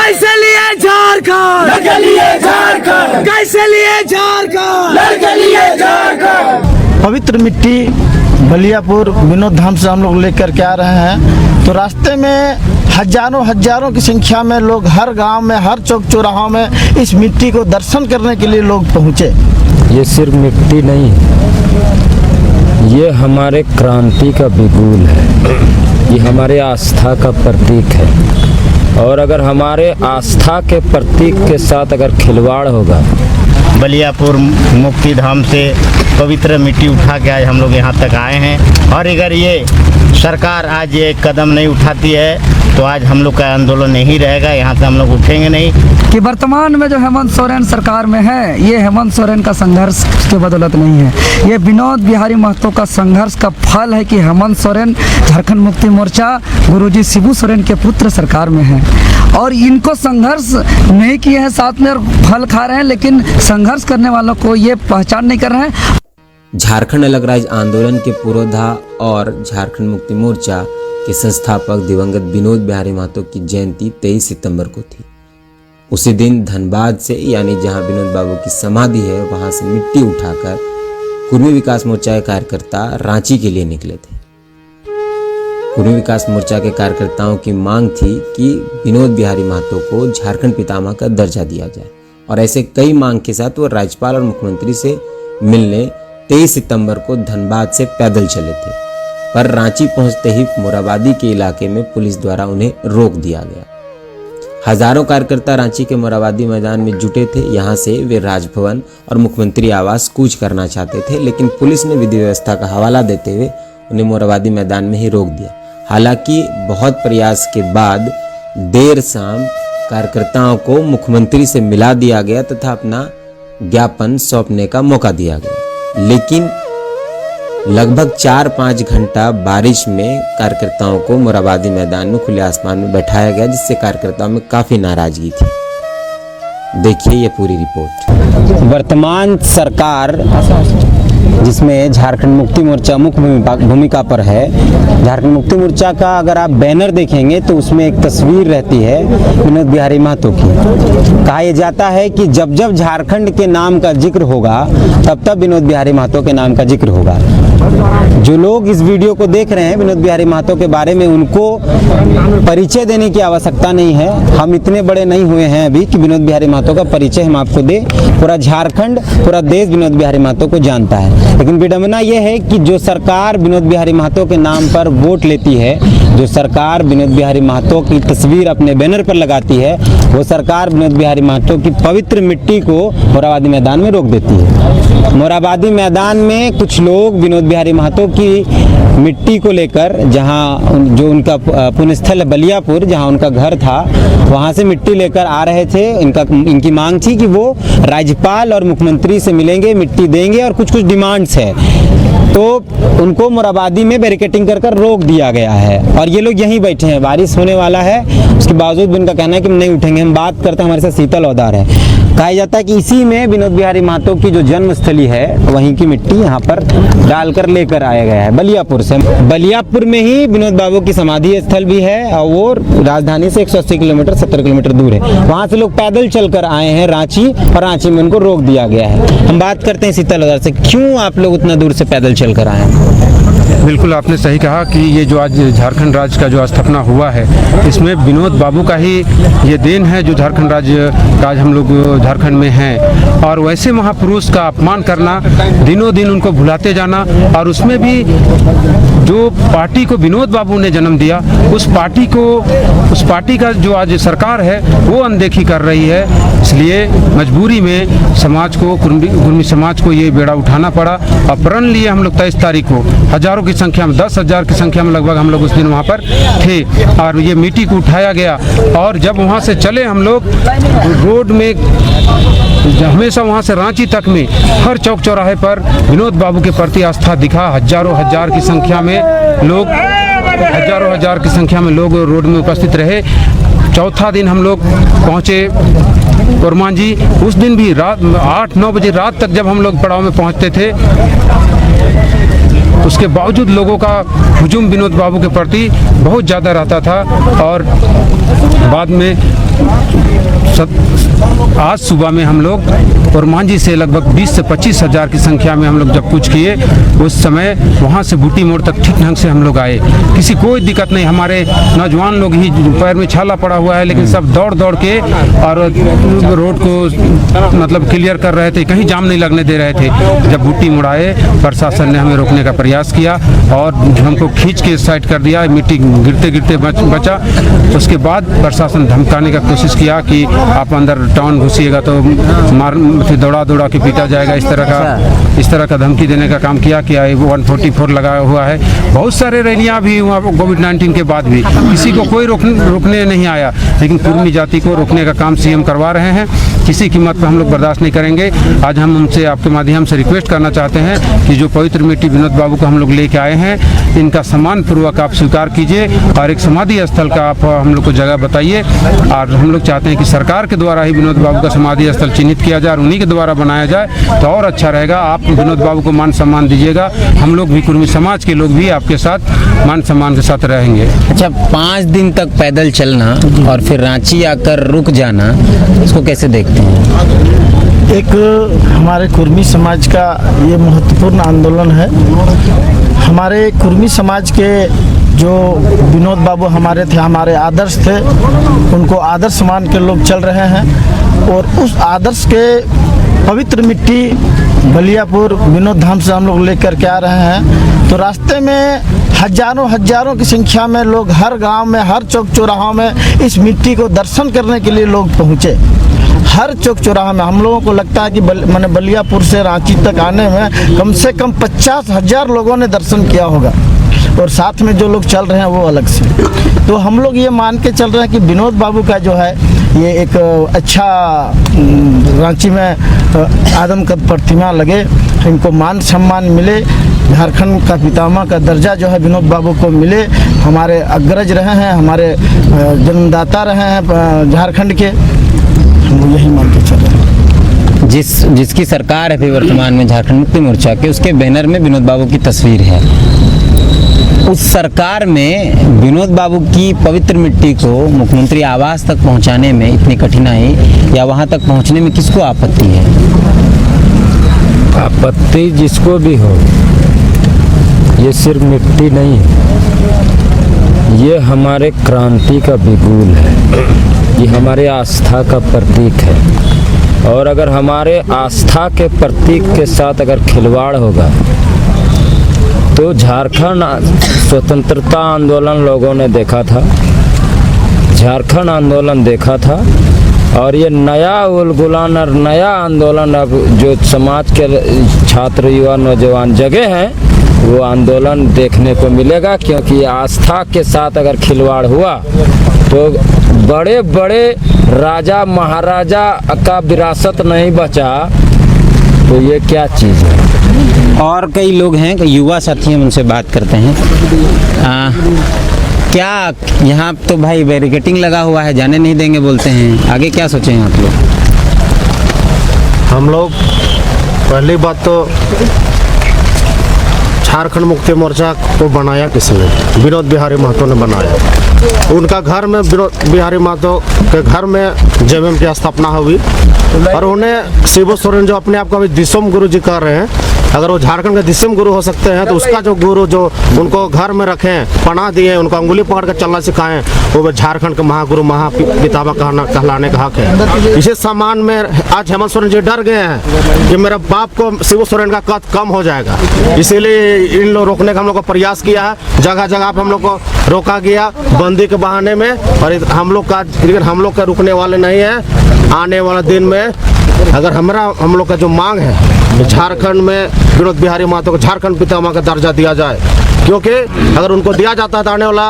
कैसे लिए झारखंड, लड़के लिए झारखंड, कैसे लिए झारखंड, लड़के लिए झारखंड। पवित्र मिट्टी बलियापुर विनोद धाम से हम लोग लेकर के आ रहे हैं। तो रास्ते में हजारों की संख्या में लोग हर गांव में, हर चौक चौराहों में इस मिट्टी को दर्शन करने के लिए लोग पहुंचे। ये सिर्फ मिट्टी नहीं, ये हमारे क्रांति का बिगुल है, ये हमारे आस्था का प्रतीक है। और अगर हमारे आस्था के प्रतीक के साथ अगर खिलवाड़ होगा, बलियापुर मुक्ति धाम से पवित्र मिट्टी उठा के आज हम लोग यहाँ तक आए हैं। और अगर ये सरकार आज ये कदम नहीं उठाती है तो आज हम लोग का आंदोलन नहीं रहेगा, यहाँ से हम लोग उठेंगे नहीं। कि वर्तमान में जो हेमंत सोरेन सरकार में है, ये हेमंत सोरेन का संघर्ष के बदौलत नहीं है, ये विनोद बिहारी महतो का संघर्ष का फल है कि हेमंत सोरेन झारखंड मुक्ति मोर्चा गुरुजी शिबू सोरेन के पुत्र सरकार में है और इनको संघर्ष नहीं किए हैं, साथ में फल खा रहे हैं, लेकिन संघर्ष करने वालों को ये पहचान नहीं कर रहे हैं। झारखंड अलग राज्य आंदोलन के पुरोधा और झारखंड मुक्ति मोर्चा के संस्थापक दिवंगत विनोद बिहारी महतो की जयंती 23 सितंबर को थी। उसी दिन धनबाद से, यानी जहां विनोद बाबू की समाधि है, वहां से मिट्टी उठाकर कुर्मी विकास मोर्चा के कार्यकर्ता रांची के लिए निकले थे। कुर्मी विकास मोर्चा के कार्यकर्ताओं की मांग थी कि विनोद बिहारी महतो को झारखंड पितामह का दर्जा दिया जाए और ऐसे कई मांग के साथ वो राज्यपाल और मुख्यमंत्री से मिलने 23 सितंबर को धनबाद से पैदल चले थे। पर रांची पहुंचते ही मोराबादी के इलाके में पुलिस द्वारा उन्हें रोक दिया गया। हजारों कार्यकर्ता रांची के मोराबादी मैदान में जुटे थे। यहां से वे राजभवन और मुख्यमंत्री आवास कूच करना चाहते थे, लेकिन पुलिस ने विधि व्यवस्था का हवाला देते हुए उन्हें मोराबादी मैदान में ही रोक दिया। हालांकि बहुत प्रयास के बाद देर शाम कार्यकर्ताओं को मुख्यमंत्री से मिला दिया गया तथा अपना ज्ञापन सौंपने का मौका दिया गया, लेकिन लगभग 4-5 घंटा बारिश में कार्यकर्ताओं को मोराबादी मैदान में खुले आसमान में बैठाया गया, जिससे कार्यकर्ताओं में काफी नाराजगी थी। देखिए ये पूरी रिपोर्ट। वर्तमान सरकार जिसमें झारखंड मुक्ति मोर्चा मुख्य भूमिका पर है, झारखंड मुक्ति मोर्चा का अगर आप बैनर देखेंगे तो उसमें एक तस्वीर रहती है विनोद बिहारी महतो की। कहा यह जाता है कि जब जब झारखंड के नाम का जिक्र होगा तब तब विनोद बिहारी महतो के नाम का जिक्र होगा। जो लोग इस वीडियो को देख रहे हैं विनोद बिहारी महतो के बारे में, उनको परिचय देने की आवश्यकता नहीं है। हम इतने बड़े नहीं हुए हैं अभी कि विनोद बिहारी महतो का परिचय हम आपको दे। पूरा झारखंड, पूरा देश विनोद बिहारी महतो को जानता है। लेकिन विडंबना यह है कि जो सरकार विनोद बिहारी महतो के नाम पर वोट लेती है, जो सरकार विनोद बिहारी महतो की तस्वीर अपने बैनर पर लगाती है, वो सरकार विनोद बिहारी महतो की पवित्र मिट्टी को मोराबादी मैदान में रोक देती है। मोराबादी मैदान में कुछ लोग विनोद बिहारी महतो की मिट्टी को लेकर, जहां जो उनका पुण्यस्थल बलियापुर, जहां उनका घर था, वहां से मिट्टी लेकर आ रहे थे। इनकी मांग थी कि वो राज्यपाल और मुख्यमंत्री से मिलेंगे, मिट्टी देंगे और कुछ डिमांड्स है। तो उनको मोराबादी में बैरिकेटिंग कर रोक दिया गया है और ये लोग यहीं बैठे हैं। बारिश होने वाला है, उसके बावजूद भी उनका कहना है कि हम नहीं उठेंगे। हम बात करते हैं, हमारे साथ शीतल औदार है। कहा जाता है कि इसी में विनोद बिहारी महतो की जो जन्मस्थली है, वहीं की मिट्टी यहाँ पर डालकर लेकर आया गया है बलियापुर से। बलियापुर में ही विनोद बाबू की समाधि स्थल भी है और वो राजधानी से 180 किलोमीटर 70 किलोमीटर दूर है। वहाँ से लोग पैदल चलकर आए हैं रांची और रांची में उनको रोक दिया गया है। हम बात करते हैं शीतल औदार से, क्यों आप लोग उतना दूर से पैदल चलकर आए हैं? बिल्कुल आपने सही कहा कि ये जो आज झारखंड राज्य का जो स्थापना हुआ है, इसमें विनोद बाबू का ही ये देन है जो झारखंड राज्य आज हम लोग झारखंड में हैं। और वैसे महापुरुष का अपमान करना, दिनों दिन उनको भुलाते जाना, और उसमें भी जो पार्टी को विनोद बाबू ने जन्म दिया, उस पार्टी का जो आज सरकार है वो अनदेखी कर रही है। इसलिए मजबूरी में समाज को, कुर्मी समाज को ये बेड़ा उठाना पड़ा और प्रण लिए हम लोग 23 तारीख को हजारों की संख्या में, 10,000 की संख्या में लगभग हम लोग उस दिन वहाँ पर थे और ये मिट्टी को उठाया गया। और जब वहाँ से चले हम लोग रोड में, हमेशा वहाँ से रांची तक में हर चौक चौराहे पर विनोद बाबू के प्रति आस्था दिखा। हजारों हजार की संख्या में लोग, हजारों हजार की संख्या में लोग रोड में उपस्थित रहे। चौथा दिन हम लोग पहुँचे कोरमान जी। उस दिन भी रात 8-9 बजे रात तक जब हम लोग पड़ाव में पहुँचते थे, उसके बावजूद लोगों का हुजूम विनोद बाबू के प्रति बहुत ज़्यादा रहता था। और बाद में आज सुबह में हम लोग और मांझी से लगभग 20 से 25 हज़ार की संख्या में हम लोग जब कुछ किए, उस समय वहाँ से बूटी मोड़ तक ठीक ढंग से हम लोग आए, किसी कोई दिक्कत नहीं। हमारे नौजवान लोग ही पैर में छाला पड़ा हुआ है, लेकिन सब दौड़ दौड़ के और रोड को मतलब क्लियर कर रहे थे, कहीं जाम नहीं लगने दे रहे थे। जब बूटी मोड़ आए, प्रशासन ने हमें रोकने का प्रयास किया और हमको खींच के साइड कर दिया, मिट्टी गिरते गिरते बचा। उसके बाद प्रशासन धमकाने का कोशिश किया कि आप अंदर टाउन घुसिएगा तो मार दौड़ा के पीटा जाएगा, इस तरह का धमकी देने का काम किया कि 144 लगाया हुआ है। बहुत सारे रैलियां भी हुआ कोविड-19 के बाद भी, किसी को कोई रोकने नहीं आया, लेकिन कुर्मी जाति को रोकने का काम सीएम करवा रहे हैं। किसी कीमत पर हम लोग बर्दाश्त नहीं करेंगे। आज हम उनसे आपके माध्यम से रिक्वेस्ट करना चाहते हैं कि जो पवित्र मिट्टी विनोद बाबू को हम लोग लेके आए हैं, इनका सम्मान पूर्वक आप स्वीकार कीजिए और एक समाधि स्थल का आप हम लोग को जगह बताइए। और हम लोग चाहते हैं कि सरकार के द्वारा ही विनोद बाबू का समाधि स्थल चिन्हित किया जाए और उन्हीं के द्वारा बनाया जाए तो और अच्छा रहेगा। आप विनोद बाबू को मान सम्मान दीजिएगा, हम लोग भी कुर्मी समाज के लोग भी आपके साथ मान सम्मान के साथ रहेंगे। अच्छा, 5 दिन तक पैदल चलना और फिर रांची आकर रुक जाना, इसको कैसे देखते हैं? एक हमारे कुर्मी समाज का ये महत्वपूर्ण आंदोलन है। हमारे कुर्मी समाज के जो विनोद बाबू हमारे थे, हमारे आदर्श थे, उनको आदर्श मान के लोग चल रहे हैं और उस आदर्श के पवित्र मिट्टी बलियापुर विनोद धाम से हम लोग लेकर के आ रहे हैं। तो रास्ते में हजारों की संख्या में लोग हर गांव में, हर चौक चौराहों में इस मिट्टी को दर्शन करने के लिए लोग पहुँचे। हर चौक चौराहा में हम लोगों को लगता है कि मैंने बलियापुर से रांची तक आने में कम से कम 50,000 लोगों ने दर्शन किया होगा और साथ में जो लोग चल रहे हैं वो अलग से। तो हम लोग ये मान के चल रहे हैं कि विनोद बाबू का जो है ये एक अच्छा रांची में आदमकद प्रतिमा लगे, इनको मान सम्मान मिले, झारखंड का पितामह का दर्जा जो है विनोद बाबू को मिले। हमारे अग्रज रहे हैं, हमारे जन्मदाता रहे हैं झारखंड के, हम यही मान के चल रहे हैं। जिसकी सरकार है अभी वर्तमान में झारखंड मुक्ति मोर्चा के, उसके बैनर में विनोद बाबू की तस्वीर है। उस सरकार में विनोद बाबू की पवित्र मिट्टी को मुख्यमंत्री आवास तक पहुंचाने में इतनी कठिनाई या वहां तक पहुंचने में किसको आपत्ति है? आपत्ति जिसको भी हो, ये सिर्फ मिट्टी नहीं है, ये हमारे क्रांति का बिगुल है, ये हमारे आस्था का प्रतीक है। और अगर हमारे आस्था के प्रतीक के साथ अगर खिलवाड़ होगा तो झारखंड स्वतंत्रता आंदोलन लोगों ने देखा था, झारखंड आंदोलन देखा था, और ये नया उलगुलान और नया आंदोलन अब जो समाज के छात्र युवा नौजवान जगे हैं वो आंदोलन देखने को मिलेगा। क्योंकि आस्था के साथ अगर खिलवाड़ हुआ तो बड़े बड़े राजा महाराजा का विरासत नहीं बचा, तो ये क्या चीज़ है। और कई लोग हैं, युवा साथी हम उनसे बात करते हैं। क्या यहाँ तो भाई बैरिकेटिंग लगा हुआ है, जाने नहीं देंगे बोलते हैं, आगे क्या सोचे हैं आप लोग? हम लोग पहली बात तो झारखंड मुक्ति मोर्चा को बनाया किसने? विनोद बिहारी महतो ने बनाया। उनका घर में विनोद बिहारी महतो के घर में जेएमएम की स्थापना हुई और उन्हें शिबू सोरेन जो अपने आप को अभी दिसम गुरु जी कर रहे हैं, अगर वो झारखंड के दिसम गुरु हो सकते हैं तो उसका जो गुरु जो उनको घर में रखें, पनाह दिए, उनको अंगुली पकड़ कर चलना सिखाएं, वो झारखंड के महागुरु महापितामह कहलाने का हक है। इसी सम्मान में आज हेमंत सोरेन जी डर गए हैं कि मेरे बाप को शिबू सोरेन का कद कम हो जाएगा, इसीलिए इन लोग रोकने का हम लोग को प्रयास किया है। जगह जगह पर हम लोग को रोका गया बंदी के बहाने में, और हम लोग का रुकने वाले नहीं है। आने वाले दिन में अगर हम लोग का जो मांग है झारखंड में विनोद बिहारी महतो को झारखंड पितामह का दर्जा दिया जाए, क्योंकि अगर उनको दिया जाता था आने वाला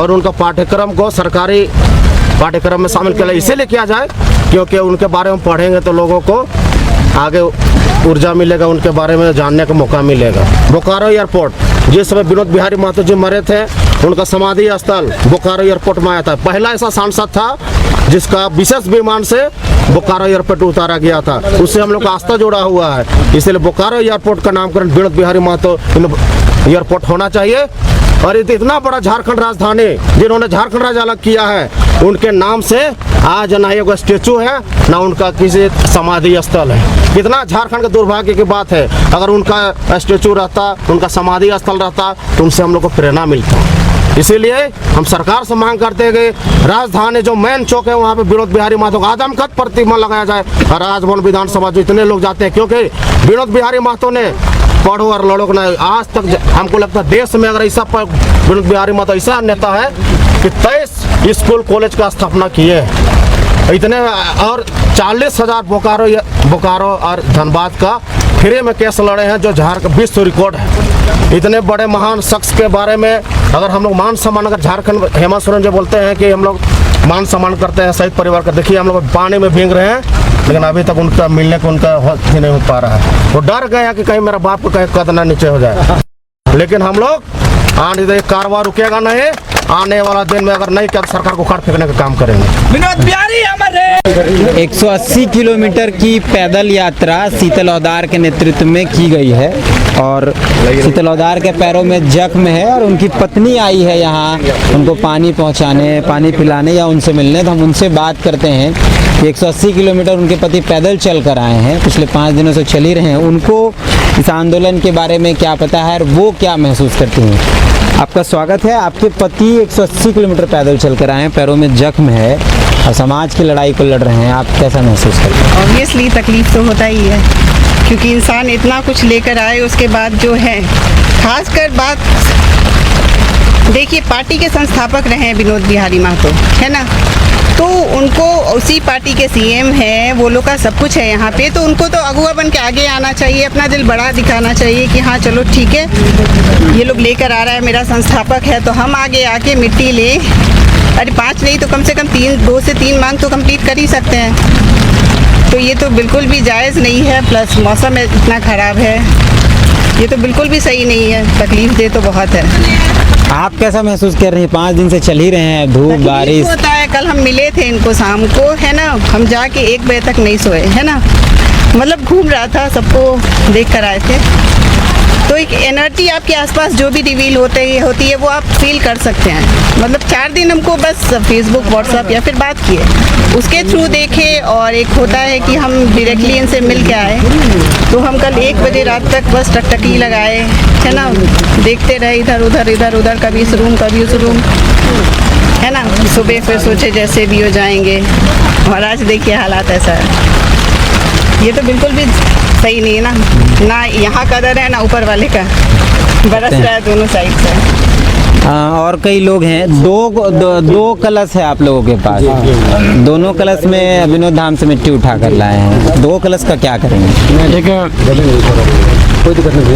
और उनका पाठ्यक्रम को सरकारी पाठ्यक्रम में शामिल किया, इसीलिए किया जाए क्योंकि उनके बारे में पढ़ेंगे तो लोगों को आगे ऊर्जा मिलेगा, उनके बारे में जानने का मौका मिलेगा। बोकारो एयरपोर्ट, जिस समय विनोद बिहारी महतो जी मरे थे, उनका समाधि स्थल बोकारो एयरपोर्ट में आया था। पहला ऐसा सांसद था जिसका विशेष विमान से बोकारो एयरपोर्ट उतारा गया था, उससे हम लोग का आस्था जुड़ा हुआ है। इसलिए बोकारो एयरपोर्ट का नामकरण विनोद बिहारी महतो एयरपोर्ट होना चाहिए। और इतना बड़ा झारखंड राजधानी जिन्होंने झारखंड राज्य अलग किया है, उनके नाम से आज ना एक स्टेचू है ना उनका किसी समाधि स्थल है। कितना झारखंड के दुर्भाग्य की बात है। अगर उनका स्टेचू रहता, उनका समाधि स्थल रहता तो उनसे हम लोग को प्रेरणा मिलता। इसीलिए हम सरकार से मांग करते हैं कि राजधानी जो मेन चौक है वहाँ पे विनोद बिहारी महतो का आदमकद प्रतिमा लगाया जाए। और राजभवन विधानसभा जो इतने लोग जाते हैं, क्योंकि विनोद बिहारी महतो ने पढ़ो और लड़ो ना आज तक हमको लगता है देश में अगर ऐसा विनोद बिहारी महतो ऐसा नेता है कि 23 स्कूल कॉलेज का स्थापना किए इतने, और 40,000 बोकारो और धनबाद का फ्री में केस लड़े हैं जो झारखंड विश्व रिकॉर्ड है। इतने बड़े महान शख्स के बारे में अगर हम लोग मान सम्मान, अगर झारखंड हेमंत सोरेन जो बोलते हैं कि हम लोग मान सम्मान करते हैं शहीद परिवार का, देखिए हम लोग पानी में भीग रहे हैं लेकिन अभी तक उनका मिलने को उनका ही नहीं हो पा रहा है। वो डर गया कि कहीं मेरा बाप को कहीं कद ना नीचे हो जाए। लेकिन हम लोग आने कारवां रुकेगा नहीं, आने वाला दिन में अगर नहीं किया तो सरकार को उखाड़ फेंकने का काम करेंगे। विनोद बिहारी अमर है। 180 किलोमीटर की पैदल यात्रा शीतल औदार के नेतृत्व में की गई है और शीतल औदार के पैरों में जख्म है और उनकी पत्नी आई है यहाँ उनको पानी पहुँचाने, पानी पिलाने या उनसे मिलने। तो हम उनसे बात करते हैं कि 180 किलोमीटर उनके पति पैदल चल कर आए हैं, पिछले 5 दिनों से चल ही रहे हैं। उनको इस आंदोलन के बारे में क्या पता है और वो क्या महसूस करती हैं। आपका स्वागत है। आपके पति 180 किलोमीटर पैदल चल कर आए हैं, पैरों में जख्म है और समाज की लड़ाई को लड़ रहे हैं, आप कैसा महसूस करते हैं? ऑब्वियसली तकलीफ तो होता ही है, क्योंकि इंसान इतना कुछ लेकर आए उसके बाद जो है, खासकर बात देखिए पार्टी के संस्थापक रहे हैं विनोद बिहारी महतो, है ना, तो उनको उसी पार्टी के सीएम हैं, वो लोग का सब कुछ है यहाँ पे, तो उनको तो अगुआ बन के आगे आना चाहिए, अपना दिल बड़ा दिखाना चाहिए कि हाँ चलो ठीक है ये लोग लेकर आ रहा है, मेरा संस्थापक है तो हम आगे आके मिट्टी ले। अरे 5 नहीं तो कम से कम 2 से 3 मांग तो कंप्लीट कर ही सकते हैं। तो ये तो बिल्कुल भी जायज़ नहीं है। प्लस मौसम इतना ख़राब है, ये तो बिल्कुल भी सही नहीं है, तकलीफ दे तो बहुत है। आप कैसा महसूस कर रहे हैं? 5 दिन से चल ही रहे हैं, धूप बारिश होता है। कल हम मिले थे इनको शाम को, है ना, हम जाके 1 बजे तक नहीं सोए, है ना, मतलब घूम रहा था, सबको देख कर आए थे। तो एक एनर्जी आपके आसपास जो भी रिवील होती है वो आप फील कर सकते हैं। मतलब 4 दिन हमको बस फेसबुक व्हाट्सएप या फिर बात किए, उसके थ्रू देखे, और एक होता है कि हम डायरेक्टली इनसे मिल के आए। तो हम कल 1 बजे रात तक बस टकटकी लगाए, है ना, देखते रहे इधर उधर, कभी इस रूम कभी उस रूम, है ना। सुबह फिर सोचे जैसे भी हो जाएंगे, और आज देखिए हालात ऐसा है। ये तो बिल्कुल भी सही नहीं है ना, ना यहाँ कदर है ना ऊपर वाले का, बरस रहा है दोनों साइड से। और कई लोग हैं, दो कलश है आप लोगों के पास, दोनों कलश में विनोद धाम से मिट्टी उठा कर लाए हैं, 2 कलश का क्या करेंगे?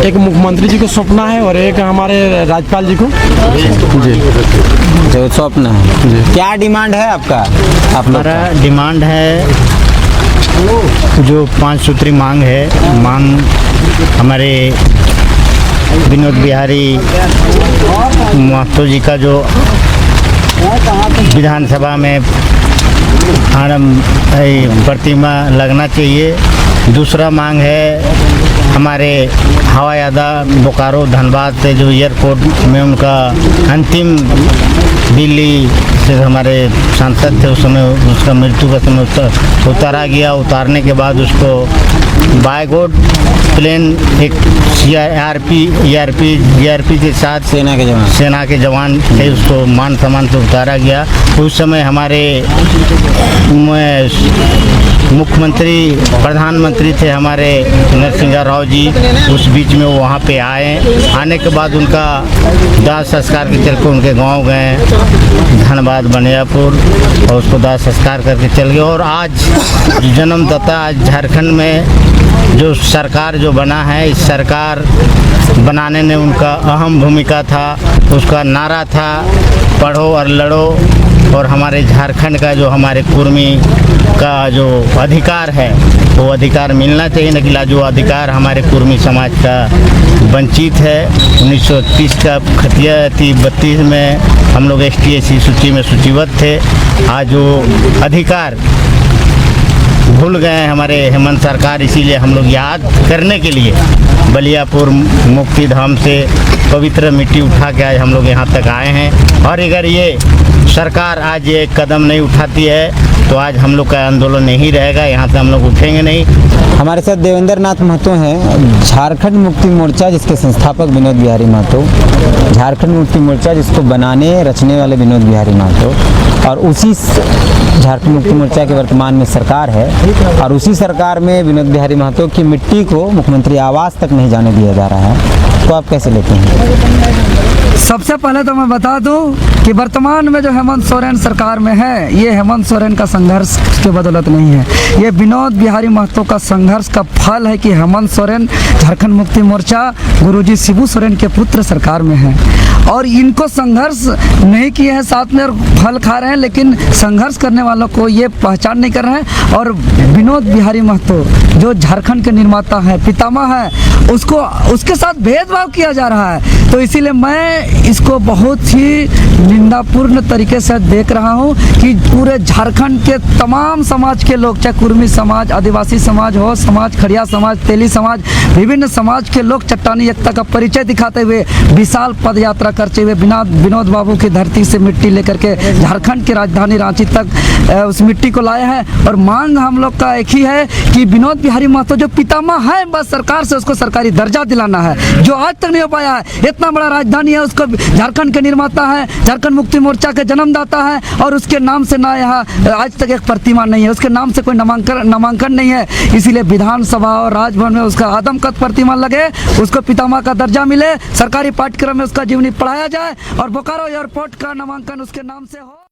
एक मुख्यमंत्री जी को सौंपना है और एक हमारे राज्यपाल जी को जी जो सौंपना है। क्या डिमांड है आपका? हमारा डिमांड है जो 5 सूत्री मांग है, मांग हमारे विनोद बिहारी महतो जी का जो विधानसभा में प्रतिमा लगना चाहिए। दूसरा मांग है हमारे हवाई अड्डा बोकारो धनबाद से जो एयरपोर्ट में उनका अंतिम दिल्ली से हमारे सांसद थे उस समय, उसका मृत्यु का समय उतारा गया। उतारने के बाद उसको बाय गोड प्लेन एक जीआरपी के साथ सेना के जवान थे, उसको मान सम्मान से उतारा गया। उस समय हमारे मुख्यमंत्री प्रधानमंत्री थे हमारे नरसिंह राव जी, उस बीच में वो वहाँ पे आए। आने के बाद उनका दाह संस्कार के चल के उनके गांव गए धनबाद बनियापुर, और उसको दाह संस्कार करके चल गए। और आज जन्मदाता आज झारखंड में जो सरकार जो बना है, इस सरकार बनाने में उनका अहम भूमिका था। उसका नारा था पढ़ो और लड़ो, और हमारे झारखंड का जो हमारे कुर्मी का जो अधिकार है वो अधिकार मिलना चाहिए। लेकिन जो अधिकार हमारे कुर्मी समाज का वंचित है, 1930 का खतिया थी, 32 में हम लोग ST/SC सूची में सूचीबद्ध थे। आज वो अधिकार भूल गए हैं हमारे हेमंत सरकार, इसीलिए हम लोग याद करने के लिए बलियापुर मुक्ति धाम से पवित्र मिट्टी उठा के आज हम लोग यहाँ तक आए हैं। और अगर ये सरकार आज ये कदम नहीं उठाती है तो आज हम लोग का आंदोलन नहीं रहेगा, यहाँ से हम लोग उठेंगे नहीं। हमारे साथ देवेंद्र नाथ महतो हैं, झारखंड मुक्ति मोर्चा जिसके संस्थापक विनोद बिहारी महतो, झारखंड मुक्ति मोर्चा जिसको बनाने रचने वाले विनोद बिहारी महतो, और उसी झारखंड मुक्ति मोर्चा के वर्तमान में सरकार है, और उसी सरकार में विनोद बिहारी महतो की मिट्टी को मुख्यमंत्री आवास तक नहीं जाने दिया जा रहा है, तो आप कैसे लेते हैं? सबसे पहले तो मैं बता दूं कि वर्तमान में जो हेमंत सोरेन सरकार में है, ये हेमंत सोरेन का संघर्ष के बदौलत नहीं है, ये विनोद बिहारी महतो का संघर्ष का फल है कि हेमंत सोरेन झारखंड मुक्ति मोर्चा गुरुजी शिबू सोरेन के पुत्र सरकार में है, और इनको संघर्ष नहीं किए हैं साथ में और फल खा रहे हैं, लेकिन संघर्ष करने वालों को ये पहचान नहीं कर रहे हैं। और विनोद बिहारी महतो जो झारखंड के निर्माता है, पितामह है, उसके साथ भेदभाव किया जा रहा है। तो इसीलिए मैं इसको बहुत ही निंदापूर्ण तरीके से देख रहा हूँ कि पूरे झारखंड के तमाम समाज के लोग, चाहे कुर्मी समाज, आदिवासी समाज हो, समाज खड़िया समाज, तेली समाज, विभिन्न समाज के लोग चट्टानी एकता का परिचय दिखाते हुए विशाल पद यात्रा करते हुए विनोद बाबू की धरती से मिट्टी लेकर के झारखंड की राजधानी रांची तक उस मिट्टी को लाए हैं। और मांग हम लोग का एक ही है कि विनोद बिहारी महतो जो पितामह है, बस सरकार से उसको सरकारी दर्जा दिलाना है, जो आज तक नहीं हो पाया है। इतना बड़ा राजधानी है, उसको झारखंड के निर्माता है, झारखंड मुक्ति मोर्चा के जन्मदाता है, और उसके नाम से ना यहाँ आज तक एक प्रतिमा नहीं है, उसके नाम से कोई नामांकन नहीं है। इसीलिए विधानसभा और राजभवन में उसका आदमकद प्रतिमा लगे, उसको पितामह का दर्जा मिले, सरकारी पाठ्यक्रम में उसका जीवनी पढ़ाया जाए, और बोकारो एयरपोर्ट का नामांकन उसके नाम से हो।